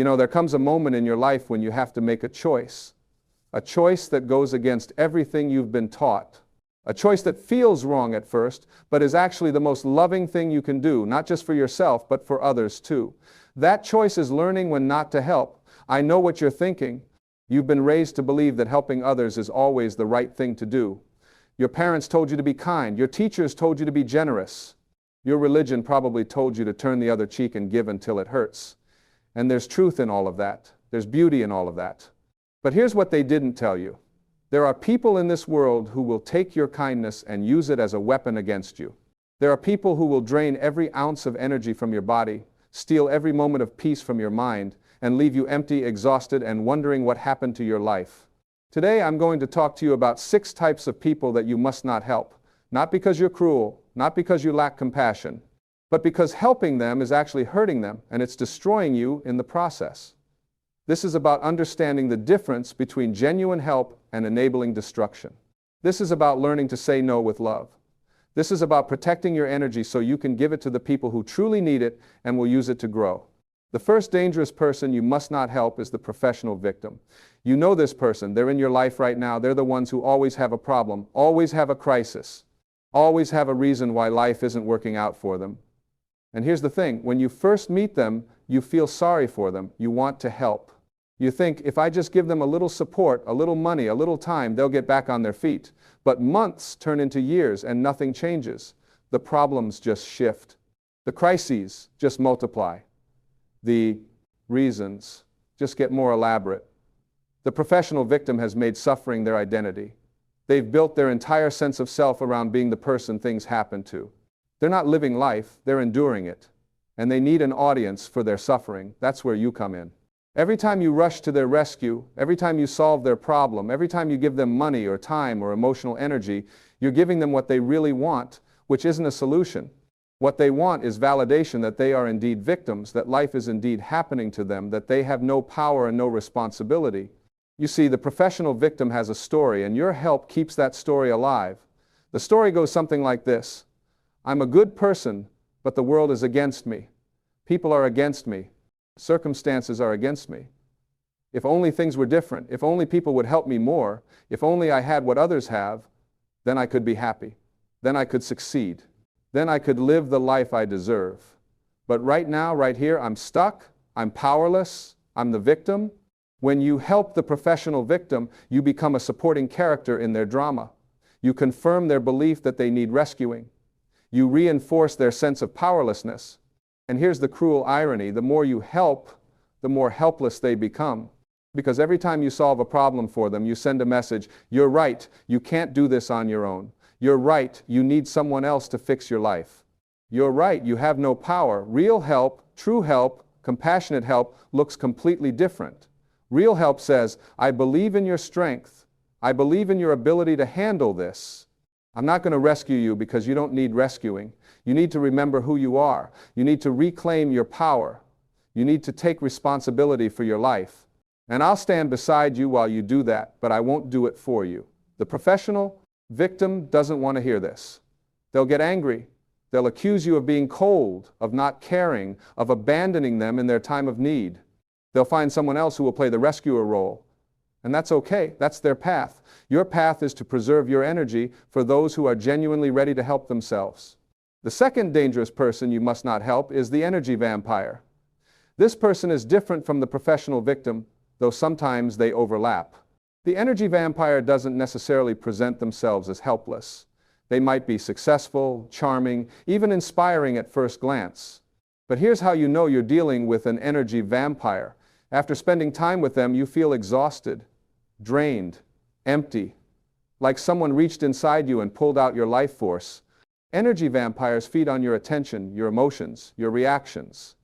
You know, there comes a moment in your life when you have to make a choice that goes against everything you've been taught, a choice that feels wrong at first, but is actually the most loving thing you can do, not just for yourself, but for others too. That choice is learning when not to help. I know what you're thinking. You've been raised to believe that helping others is always the right thing to do. Your parents told you to be kind. Your teachers told you to be generous. Your religion probably told you to turn the other cheek and give until it hurts. And there's truth in all of that. There's beauty in all of that. But here's what they didn't tell you. There are people in this world who will take your kindness and use it as a weapon against you. There are people who will drain every ounce of energy from your body, steal every moment of peace from your mind, and leave you empty, exhausted, and wondering what happened to your life. Today I'm going to talk to you about 6 types of people that you must not help. Not because you're cruel, not because you lack compassion, but because helping them is actually hurting them, and it's destroying you in the process. This is about understanding the difference between genuine help and enabling destruction. This is about learning to say no with love. This is about protecting your energy so you can give it to the people who truly need it and will use it to grow. The first dangerous person you must not help is the professional victim. You know this person. They're in your life right now. They're the ones who always have a problem, always have a crisis, always have a reason why life isn't working out for them. And here's the thing. When you first meet them, you feel sorry for them. You want to help. You think, if I just give them a little support, a little money, a little time, they'll get back on their feet. But months turn into years and nothing changes. The problems just shift. The crises just multiply. The reasons just get more elaborate. The professional victim has made suffering their identity. They've built their entire sense of self around being the person things happen to. They're not living life, they're enduring it. And they need an audience for their suffering. That's where you come in. Every time you rush to their rescue, every time you solve their problem, every time you give them money or time or emotional energy, you're giving them what they really want, which isn't a solution. What they want is validation that they are indeed victims, that life is indeed happening to them, that they have no power and no responsibility. You see, the professional victim has a story, and your help keeps that story alive. The story goes something like this. I'm a good person, but the world is against me. People are against me. Circumstances are against me. If only things were different, if only people would help me more, if only I had what others have, then I could be happy. Then I could succeed. Then I could live the life I deserve. But right now, right here, I'm stuck, I'm powerless, I'm the victim. When you help the professional victim, you become a supporting character in their drama. You confirm their belief that they need rescuing. You reinforce their sense of powerlessness. And here's the cruel irony. The more you help, the more helpless they become. Because every time you solve a problem for them, you send a message, you're right, you can't do this on your own. You're right, you need someone else to fix your life. You're right, you have no power. Real help, true help, compassionate help looks completely different. Real help says, I believe in your strength. I believe in your ability to handle this. I'm not going to rescue you because you don't need rescuing. You need to remember who you are. You need to reclaim your power. You need to take responsibility for your life. And I'll stand beside you while you do that, but I won't do it for you. The professional victim doesn't want to hear this. They'll get angry. They'll accuse you of being cold, of not caring, of abandoning them in their time of need. They'll find someone else who will play the rescuer role. And that's okay. That's their path. Your path is to preserve your energy for those who are genuinely ready to help themselves. The second dangerous person you must not help is the energy vampire. This person is different from the professional victim, though sometimes they overlap. The energy vampire doesn't necessarily present themselves as helpless. They might be successful, charming, even inspiring at first glance. But here's how you know you're dealing with an energy vampire. After spending time with them, you feel exhausted, drained, empty, like someone reached inside you and pulled out your life force. Energy vampires feed on your attention, your emotions, your reactions.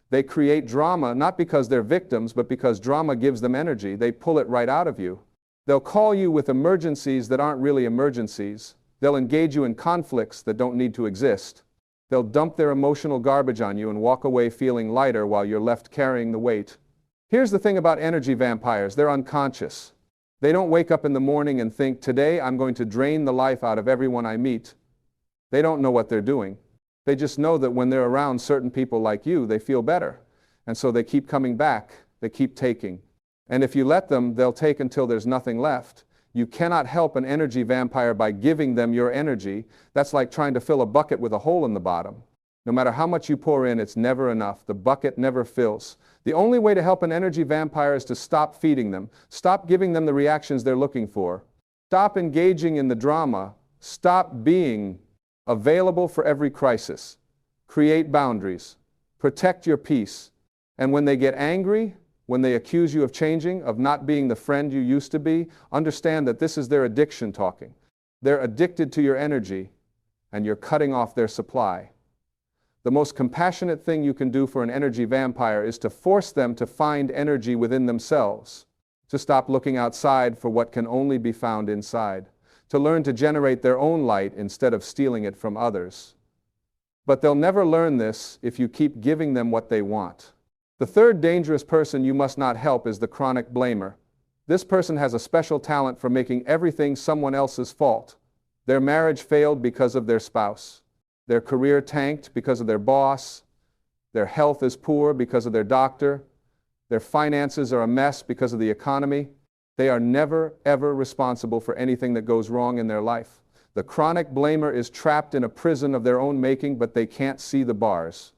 They create drama not because they're victims, but because drama gives them energy. They pull it right out of you. They'll call you with emergencies that aren't really emergencies. They'll engage you in conflicts that don't need to exist. They'll dump their emotional garbage on you and walk away feeling lighter while you're left carrying the weight. Here's the thing about energy vampires. They're unconscious. They don't wake up in the morning and think, today I'm going to drain the life out of everyone I meet. They don't know what they're doing. They just know that when they're around certain people like you, they feel better. And so they keep coming back, they keep taking. And if you let them, they'll take until there's nothing left. You cannot help an energy vampire by giving them your energy. That's like trying to fill a bucket with a hole in the bottom. No matter how much you pour in, it's never enough. The bucket never fills. The only way to help an energy vampire is to stop feeding them. Stop giving them the reactions they're looking for. Stop engaging in the drama. Stop being available for every crisis. Create boundaries. Protect your peace. And when they get angry, when they accuse you of changing, of not being the friend you used to be, understand that this is their addiction talking. They're addicted to your energy, and you're cutting off their supply. The most compassionate thing you can do for an energy vampire is to force them to find energy within themselves, to stop looking outside for what can only be found inside, to learn to generate their own light instead of stealing it from others. But they'll never learn this if you keep giving them what they want. The third dangerous person you must not help is the chronic blamer. This person has a special talent for making everything someone else's fault. Their marriage failed because of their spouse. Their career tanked because of their boss. Their health is poor because of their doctor. Their finances are a mess because of the economy. They are never, ever responsible for anything that goes wrong in their life. The chronic blamer is trapped in a prison of their own making, but they can't see the bars.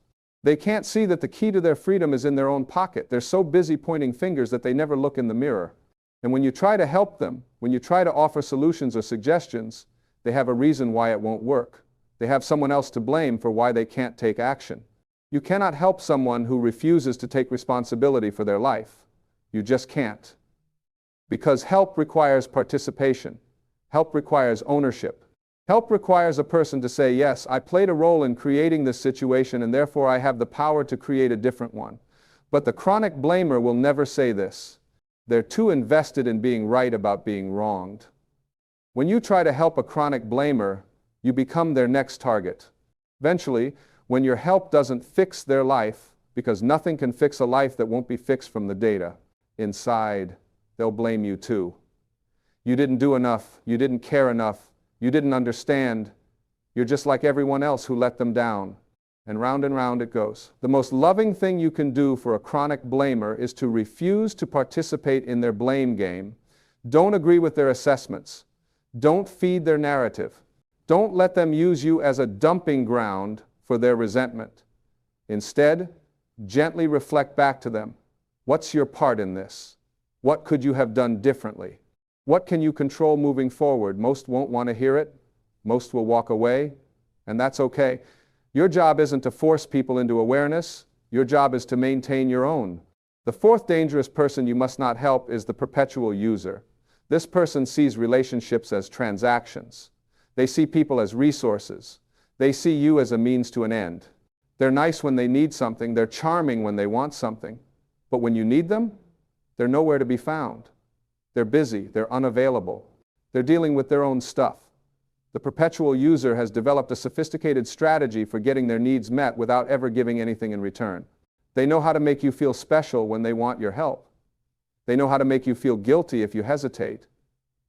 They can't see that the key to their freedom is in their own pocket. They're so busy pointing fingers that they never look in the mirror. And when you try to help them, when you try to offer solutions or suggestions, they have a reason why it won't work. They have someone else to blame for why they can't take action. You cannot help someone who refuses to take responsibility for their life. You just can't. Because help requires participation. Help requires ownership. Help requires a person to say, yes, I played a role in creating this situation and therefore I have the power to create a different one. But the chronic blamer will never say this. They're too invested in being right about being wronged. When you try to help a chronic blamer, you become their next target. Eventually, when your help doesn't fix their life, because nothing can fix a life that won't be fixed from the data, inside, they'll blame you too. You didn't do enough, you didn't care enough, you didn't understand. You're just like everyone else who let them down. And round it goes. The most loving thing you can do for a chronic blamer is to refuse to participate in their blame game. Don't agree with their assessments. Don't feed their narrative. Don't let them use you as a dumping ground for their resentment. Instead, gently reflect back to them. What's your part in this? What could you have done differently? What can you control moving forward? Most won't want to hear it. Most will walk away, and that's okay. Your job isn't to force people into awareness. Your job is to maintain your own. The fourth dangerous person you must not help is the perpetual user. This person sees relationships as transactions. They see people as resources. They see you as a means to an end. They're nice when they need something. They're charming when they want something. But when you need them, they're nowhere to be found. They're busy. They're unavailable. They're dealing with their own stuff. The perpetual user has developed a sophisticated strategy for getting their needs met without ever giving anything in return. They know how to make you feel special when they want your help. They know how to make you feel guilty if you hesitate.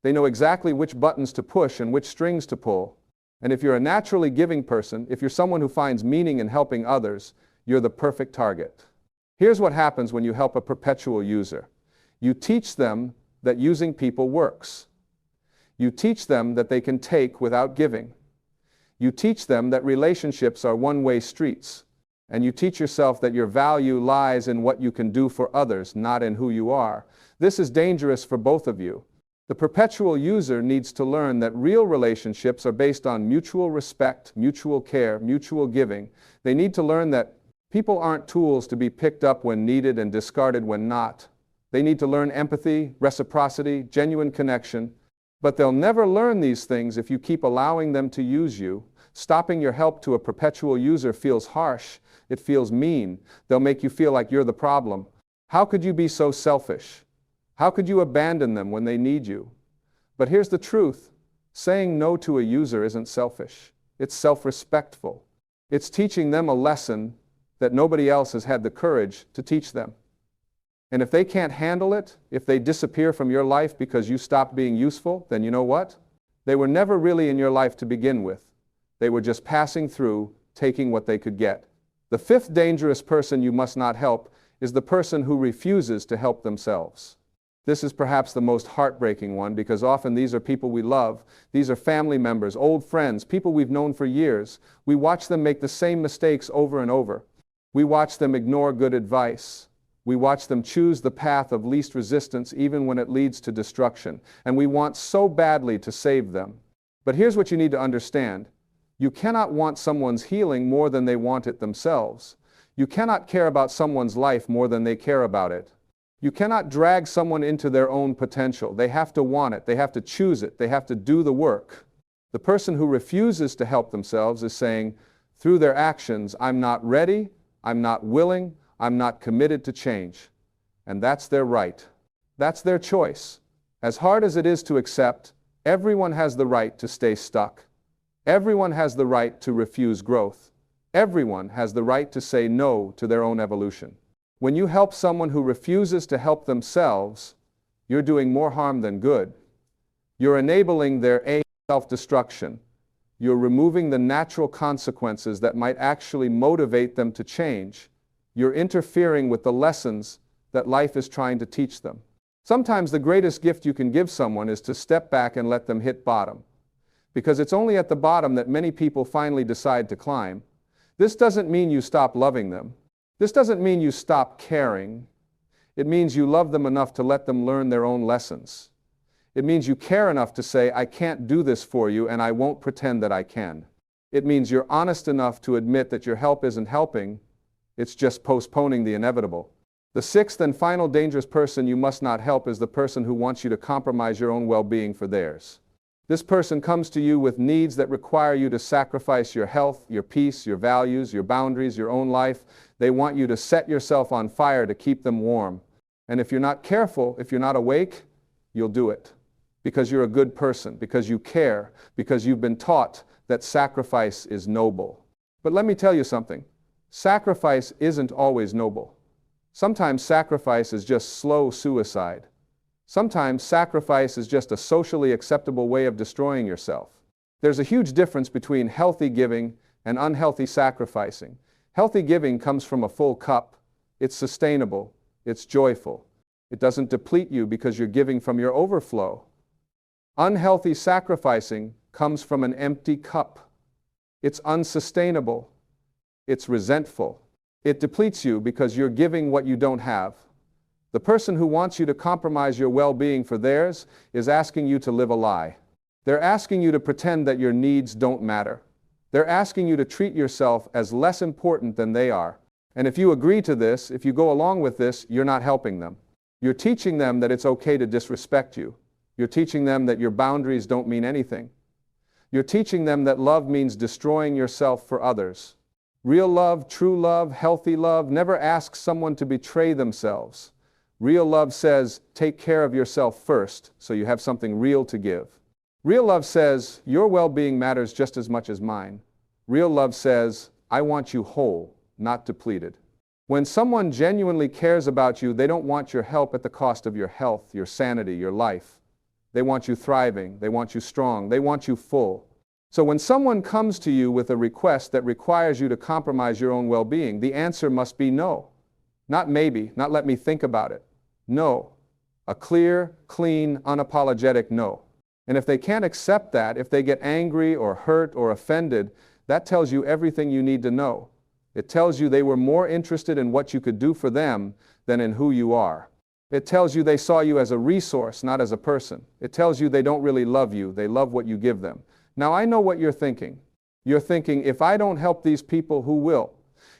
They know exactly which buttons to push and which strings to pull. And if you're a naturally giving person, if you're someone who finds meaning in helping others, you're the perfect target. Here's what happens when you help a perpetual user. You teach them that using people works. You teach them that they can take without giving. You teach them that relationships are one-way streets. And you teach yourself that your value lies in what you can do for others, not in who you are. This is dangerous for both of you. The perpetual user needs to learn that real relationships are based on mutual respect, mutual care, mutual giving. They need to learn that people aren't tools to be picked up when needed and discarded when not. They need to learn empathy, reciprocity, genuine connection. But they'll never learn these things if you keep allowing them to use you. Stopping your help to a perpetual user feels harsh. It feels mean. They'll make you feel like you're the problem. How could you be so selfish? How could you abandon them when they need you? But here's the truth. Saying no to a user isn't selfish. It's self-respectful. It's teaching them a lesson that nobody else has had the courage to teach them. And if they can't handle it, if they disappear from your life because you stopped being useful, then you know what? They were never really in your life to begin with. They were just passing through, taking what they could get. The fifth dangerous person you must not help is the person who refuses to help themselves. This is perhaps the most heartbreaking one because often these are people we love. These are family members, old friends, people we've known for years. We watch them make the same mistakes over and over. We watch them ignore good advice. We watch them choose the path of least resistance even when it leads to destruction. And we want so badly to save them. But here's what you need to understand. You cannot want someone's healing more than they want it themselves. You cannot care about someone's life more than they care about it. You cannot drag someone into their own potential. They have to want it. They have to choose it. They have to do the work. The person who refuses to help themselves is saying, through their actions, I'm not ready, I'm not willing, I'm not committed to change. And that's their right. That's their choice. As hard as it is to accept, everyone has the right to stay stuck. Everyone has the right to refuse growth. Everyone has the right to say no to their own evolution. When you help someone who refuses to help themselves, you're doing more harm than good. You're enabling their self-destruction. You're removing the natural consequences that might actually motivate them to change. You're interfering with the lessons that life is trying to teach them. Sometimes the greatest gift you can give someone is to step back and let them hit bottom. Because it's only at the bottom that many people finally decide to climb. This doesn't mean you stop loving them. This doesn't mean you stop caring. It means you love them enough to let them learn their own lessons. It means you care enough to say, I can't do this for you and I won't pretend that I can. It means you're honest enough to admit that your help isn't helping, it's just postponing the inevitable. The sixth and final dangerous person you must not help is the person who wants you to compromise your own well-being for theirs. This person comes to you with needs that require you to sacrifice your health, your peace, your values, your boundaries, your own life. They want you to set yourself on fire to keep them warm. And if you're not careful, if you're not awake, you'll do it. Because you're a good person, because you care, because you've been taught that sacrifice is noble. But let me tell you something. Sacrifice isn't always noble. Sometimes sacrifice is just slow suicide. Sometimes sacrifice is just a socially acceptable way of destroying yourself. There's a huge difference between healthy giving and unhealthy sacrificing. Healthy giving comes from a full cup. It's sustainable. It's joyful. It doesn't deplete you because you're giving from your overflow. Unhealthy sacrificing comes from an empty cup. It's unsustainable. It's resentful. It depletes you because you're giving what you don't have. The person who wants you to compromise your well-being for theirs is asking you to live a lie. They're asking you to pretend that your needs don't matter. They're asking you to treat yourself as less important than they are. And if you agree to this, if you go along with this, you're not helping them. You're teaching them that it's okay to disrespect you. You're teaching them that your boundaries don't mean anything. You're teaching them that love means destroying yourself for others. Real love, true love, healthy love never asks someone to betray themselves. Real love says, take care of yourself first, so you have something real to give. Real love says, your well-being matters just as much as mine. Real love says, I want you whole, not depleted. When someone genuinely cares about you, they don't want your help at the cost of your health, your sanity, your life. They want you thriving, they want you strong, they want you full. So when someone comes to you with a request that requires you to compromise your own well-being, the answer must be no. Not maybe, not let me think about it. No. A clear, clean, unapologetic no. And if they can't accept that, if they get angry or hurt or offended, that tells you everything you need to know. It tells you they were more interested in what you could do for them than in who you are. It tells you they saw you as a resource, not as a person. It tells you they don't really love you, they love what you give them. Now I know what you're thinking. You're thinking, if I don't help these people, who will?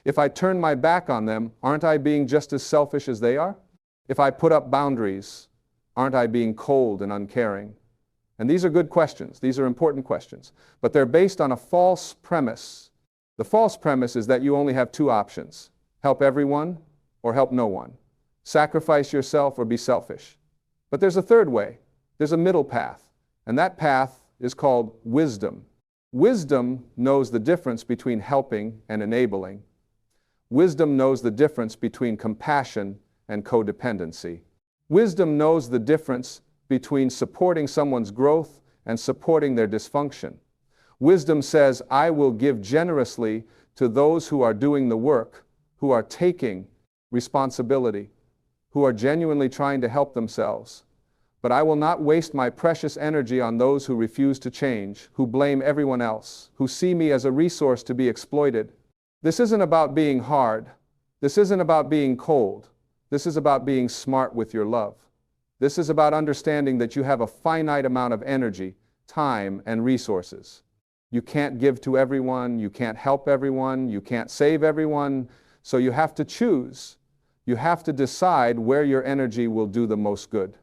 If I turn my back on them, aren't I being just as selfish as they are? If I put up boundaries, aren't I being cold and uncaring? And these are good questions. These are important questions. But they're based on a false premise. The false premise is that you only have two options. Help everyone or help no one. Sacrifice yourself or be selfish. But there's a third way. There's a middle path. And that path is called wisdom. Wisdom knows the difference between helping and enabling. Wisdom knows the difference between compassion and codependency. Wisdom knows the difference between supporting someone's growth and supporting their dysfunction. Wisdom says, I will give generously to those who are doing the work, who are taking, responsibility, who are genuinely trying to help themselves. But I will not waste my precious energy on those who refuse to change, who blame everyone else, who see me as a resource to be exploited. This isn't about being hard. This isn't about being cold. This is about being smart with your love. This is about understanding that you have a finite amount of energy, time, and resources. You can't give to everyone, you can't help everyone, you can't save everyone, so you have to choose. You have to decide where your energy will do the most good.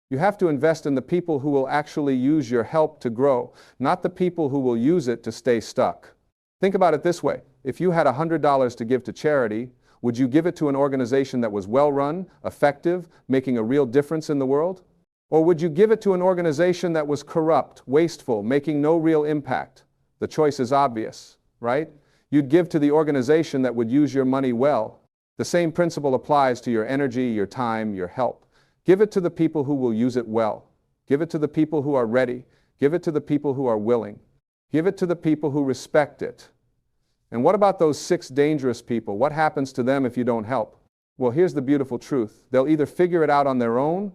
You have to invest in the people who will actually use your help to grow, not the people who will use it to stay stuck. Think about it this way. If you had $100 to give to charity, would you give it to an organization that was well-run, effective, making a real difference in the world? Or would you give it to an organization that was corrupt, wasteful, making no real impact? The choice is obvious, right? You'd give to the organization that would use your money well. The same principle applies to your energy, your time, your help. Give it to the people who will use it well. Give it to the people who are ready. Give it to the people who are willing. Give it to the people who respect it. And what about those 6 dangerous people? What happens to them if you don't help? Well, here's the beautiful truth. They'll either figure it out on their own,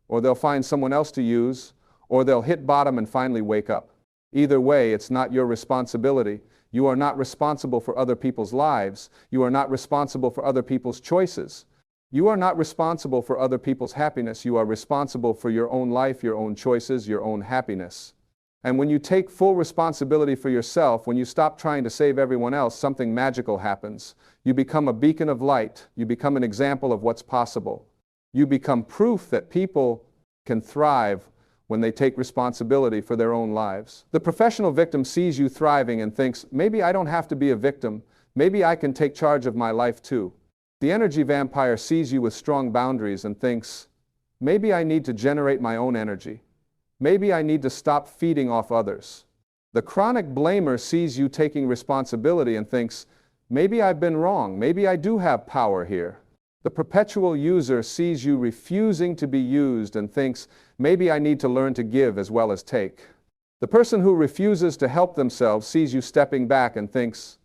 or they'll find someone else to use, or they'll hit bottom and finally wake up. Either way, it's not your responsibility. You are not responsible for other people's lives. You are not responsible for other people's choices. You are not responsible for other people's happiness. You are responsible for your own life, your own choices, your own happiness. And when you take full responsibility for yourself, when you stop trying to save everyone else, something magical happens. You become a beacon of light. You become an example of what's possible. You become proof that people can thrive when they take responsibility for their own lives. The professional victim sees you thriving and thinks, maybe I don't have to be a victim. Maybe I can take charge of my life too. The energy vampire sees you with strong boundaries and thinks, maybe I need to generate my own energy. Maybe I need to stop feeding off others. The chronic blamer sees you taking responsibility and thinks, maybe I've been wrong. Maybe I do have power here. The perpetual user sees you refusing to be used and thinks, maybe I need to learn to give as well as take. The person who refuses to help themselves sees you stepping back and thinks,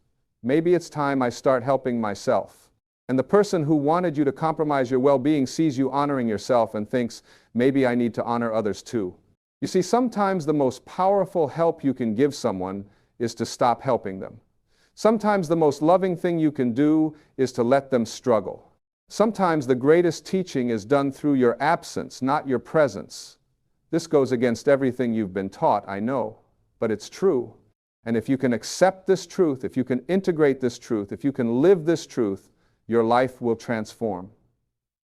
maybe it's time I start helping myself. And the person who wanted you to compromise your well-being sees you honoring yourself and thinks, maybe I need to honor others too. You see, sometimes the most powerful help you can give someone is to stop helping them. Sometimes the most loving thing you can do is to let them struggle. Sometimes the greatest teaching is done through your absence, not your presence. This goes against everything you've been taught, I know, but it's true. And if you can accept this truth, if you can integrate this truth, if you can live this truth, your life will transform.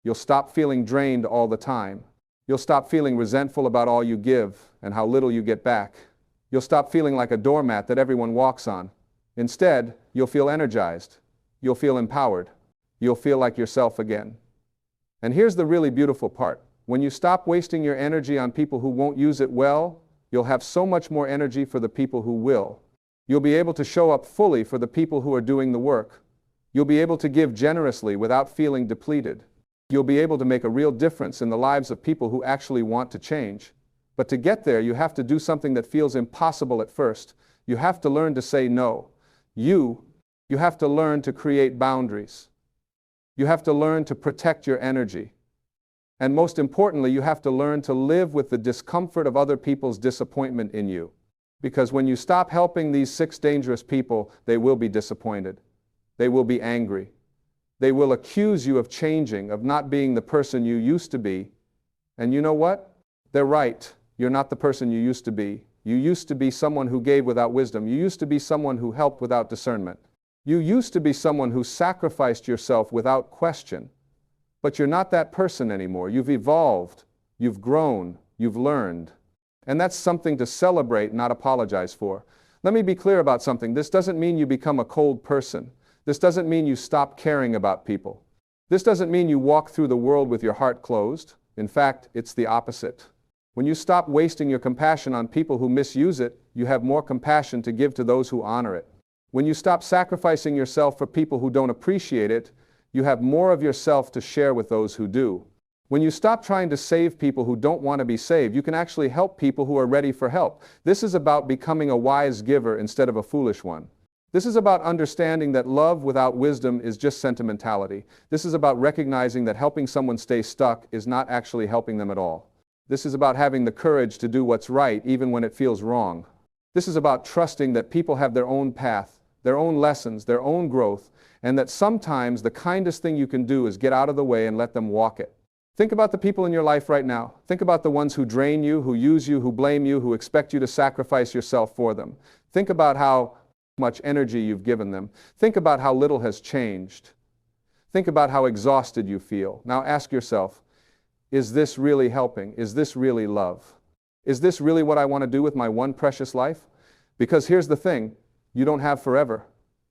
You'll stop feeling drained all the time. You'll stop feeling resentful about all you give and how little you get back. You'll stop feeling like a doormat that everyone walks on. Instead, you'll feel energized. You'll feel empowered. You'll feel like yourself again. And here's the really beautiful part. When you stop wasting your energy on people who won't use it well, you'll have so much more energy for the people who will. You'll be able to show up fully for the people who are doing the work. You'll be able to give generously without feeling depleted. You'll be able to make a real difference in the lives of people who actually want to change. But to get there, you have to do something that feels impossible at first. You have to learn to say no. You have to learn to create boundaries. You have to learn to protect your energy. And most importantly, you have to learn to live with the discomfort of other people's disappointment in you. Because when you stop helping these 6 dangerous people, they will be disappointed. They will be angry. They will accuse you of changing, of not being the person you used to be. And you know what? They're right. You're not the person you used to be. You used to be someone who gave without wisdom. You used to be someone who helped without discernment. You used to be someone who sacrificed yourself without question. But you're not that person anymore. You've evolved. You've grown. You've learned. And that's something to celebrate, not apologize for. Let me be clear about something. This doesn't mean you become a cold person. This doesn't mean you stop caring about people. This doesn't mean you walk through the world with your heart closed. In fact, it's the opposite. When you stop wasting your compassion on people who misuse it, you have more compassion to give to those who honor it. When you stop sacrificing yourself for people who don't appreciate it, you have more of yourself to share with those who do. When you stop trying to save people who don't want to be saved, you can actually help people who are ready for help. This is about becoming a wise giver instead of a foolish one. This is about understanding that love without wisdom is just sentimentality. This is about recognizing that helping someone stay stuck is not actually helping them at all. This is about having the courage to do what's right even when it feels wrong. This is about trusting that people have their own path, their own lessons, their own growth, and that sometimes the kindest thing you can do is get out of the way and let them walk it. Think about the people in your life right now. Think about the ones who drain you, who use you, who blame you, who expect you to sacrifice yourself for them. Think about how much energy you've given them. Think about how little has changed. Think about how exhausted you feel. Now ask yourself, is this really helping? Is this really love? Is this really what I want to do with my one precious life? Because here's the thing, you don't have forever.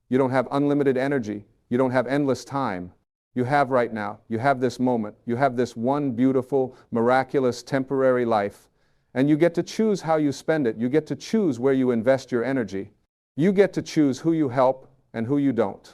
You don't have unlimited energy. You don't have endless time. You have right now. You have this moment. You have this one beautiful, miraculous, temporary life. And you get to choose how you spend it. You get to choose where you invest your energy. You get to choose who you help and who you don't.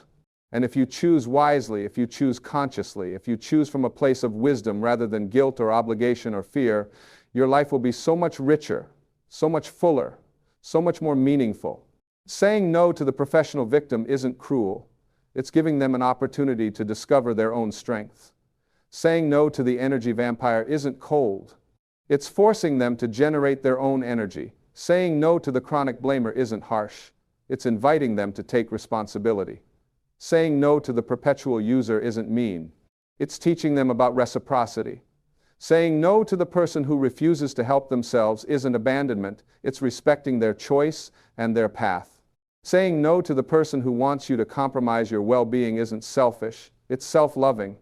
And if you choose wisely, if you choose consciously, if you choose from a place of wisdom rather than guilt or obligation or fear, your life will be so much richer, so much fuller, so much more meaningful. Saying no to the professional victim isn't cruel. It's giving them an opportunity to discover their own strength. Saying no to the energy vampire isn't cold. It's forcing them to generate their own energy. Saying no to the chronic blamer isn't harsh. It's inviting them to take responsibility. Saying no to the perpetual user isn't mean. It's teaching them about reciprocity. Saying no to the person who refuses to help themselves isn't abandonment. It's respecting their choice and their path. Saying no to the person who wants you to compromise your well-being isn't selfish. It's self-loving.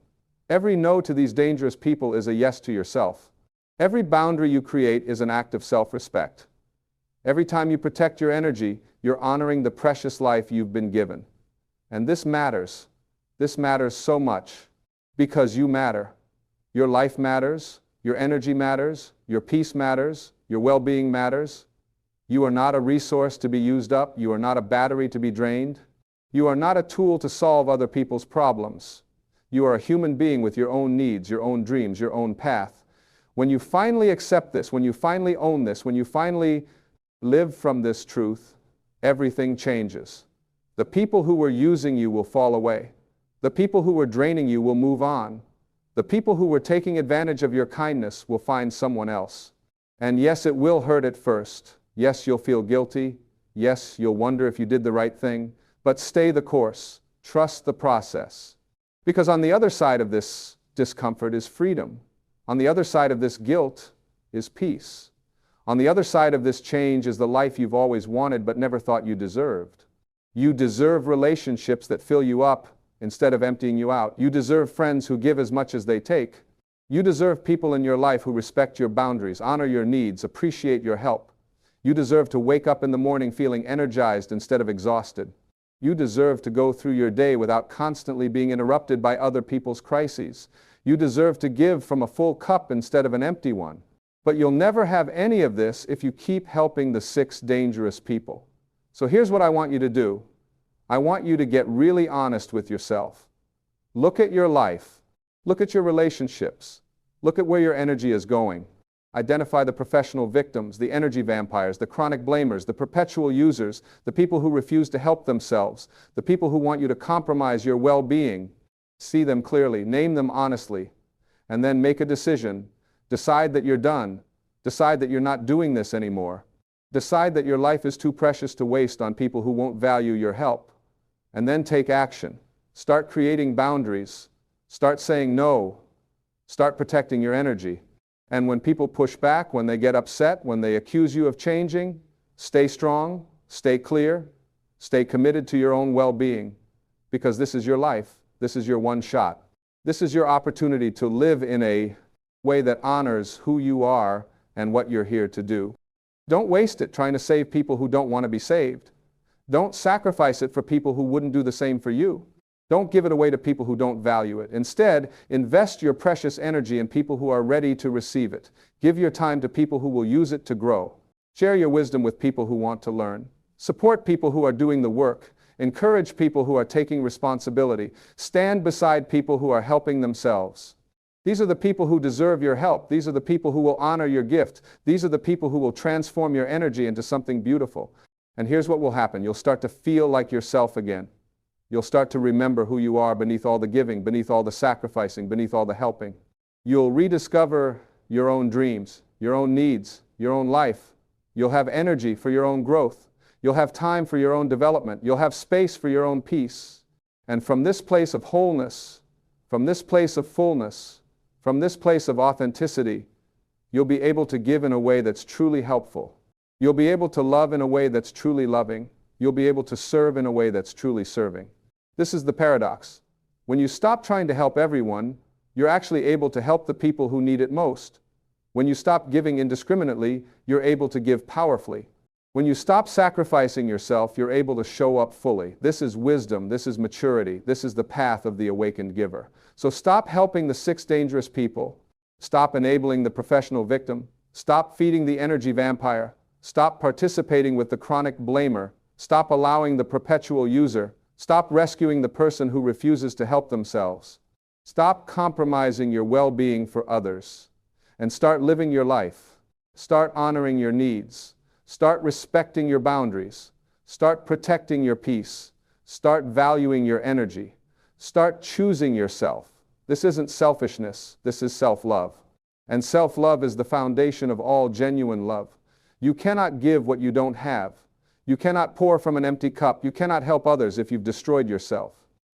Every no to these dangerous people is a yes to yourself. Every boundary you create is an act of self-respect. Every time you protect your energy, you're honoring the precious life you've been given. And this matters. This matters so much because you matter. Your life matters, your energy matters, your peace matters, your well-being matters. You are not a resource to be used up. You are not a battery to be drained. You are not a tool to solve other people's problems. You are a human being with your own needs, your own dreams, your own path. When you finally accept this, when you finally own this, when you finally live from this truth, everything changes. The people who were using you will fall away. The people who were draining you will move on. The people who were taking advantage of your kindness will find someone else. And yes, it will hurt at first. Yes, you'll feel guilty. Yes, you'll wonder if you did the right thing. But stay the course. Trust the process. Because on the other side of this discomfort is freedom. On the other side of this guilt is peace. On the other side of this change is the life you've always wanted but never thought you deserved. You deserve relationships that fill you up instead of emptying you out. You deserve friends who give as much as they take. You deserve people in your life who respect your boundaries, honor your needs, appreciate your help. You deserve to wake up in the morning feeling energized instead of exhausted. You deserve to go through your day without constantly being interrupted by other people's crises. You deserve to give from a full cup instead of an empty one. But you'll never have any of this if you keep helping the 6 dangerous people. So here's what I want you to do. I want you to get really honest with yourself. Look at your life. Look at your relationships. Look at where your energy is going. Identify the professional victims, the energy vampires, the chronic blamers, the perpetual users, the people who refuse to help themselves, the people who want you to compromise your well-being. See them clearly, name them honestly, and then make a decision. Decide that you're done. Decide that you're not doing this anymore. Decide that your life is too precious to waste on people who won't value your help. And then take action. Start creating boundaries. Start saying no. Start protecting your energy. And when people push back, when they get upset, when they accuse you of changing, stay strong, stay clear, stay committed to your own well-being. Because this is your life. This is your one shot. This is your opportunity to live in a way that honors who you are and what you're here to do. Don't waste it trying to save people who don't want to be saved. Don't sacrifice it for people who wouldn't do the same for you. Don't give it away to people who don't value it. Instead, invest your precious energy in people who are ready to receive it. Give your time to people who will use it to grow. Share your wisdom with people who want to learn. Support people who are doing the work. Encourage people who are taking responsibility. Stand beside people who are helping themselves. These are the people who deserve your help. These are the people who will honor your gift. These are the people who will transform your energy into something beautiful. And here's what will happen. You'll start to feel like yourself again. You'll start to remember who you are beneath all the giving, beneath all the sacrificing, beneath all the helping. You'll rediscover your own dreams, your own needs, your own life. You'll have energy for your own growth. You'll have time for your own development. You'll have space for your own peace. And from this place of wholeness, from this place of fullness, from this place of authenticity, you'll be able to give in a way that's truly helpful. You'll be able to love in a way that's truly loving. You'll be able to serve in a way that's truly serving. This is the paradox. When you stop trying to help everyone, you're actually able to help the people who need it most. When you stop giving indiscriminately, you're able to give powerfully. When you stop sacrificing yourself, you're able to show up fully. This is wisdom, this is maturity, this is the path of the awakened giver. So stop helping the 6 dangerous people. Stop enabling the professional victim. Stop feeding the energy vampire. Stop participating with the chronic blamer. Stop allowing the perpetual user. Stop rescuing the person who refuses to help themselves. Stop compromising your well-being for others. And start living your life. Start honoring your needs. Start respecting your boundaries. Start protecting your peace. Start valuing your energy. Start choosing yourself. This isn't selfishness, this is self-love. And self-love is the foundation of all genuine love. You cannot give what you don't have. You cannot pour from an empty cup. You cannot help others if you've destroyed yourself.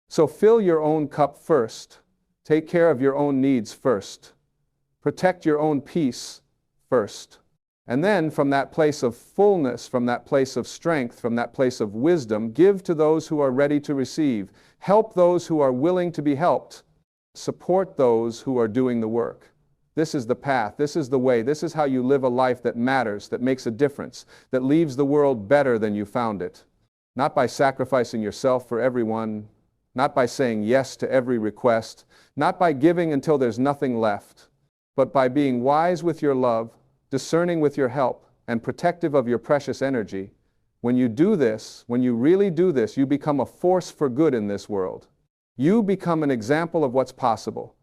So fill your own cup first. Take care of your own needs first. Protect your own peace first. And then from that place of fullness, from that place of strength, from that place of wisdom, give to those who are ready to receive. Help those who are willing to be helped. Support those who are doing the work. This is the path, this is the way, this is how you live a life that matters, that makes a difference, that leaves the world better than you found it. Not by sacrificing yourself for everyone, not by saying yes to every request, not by giving until there's nothing left, but by being wise with your love, discerning with your help, and protective of your precious energy. When you do this, when you really do this, you become a force for good in this world. You become an example of what's possible.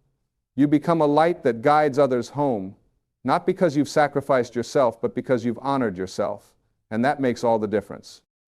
You become a light that guides others home, not because you've sacrificed yourself, but because you've honored yourself. And that makes all the difference.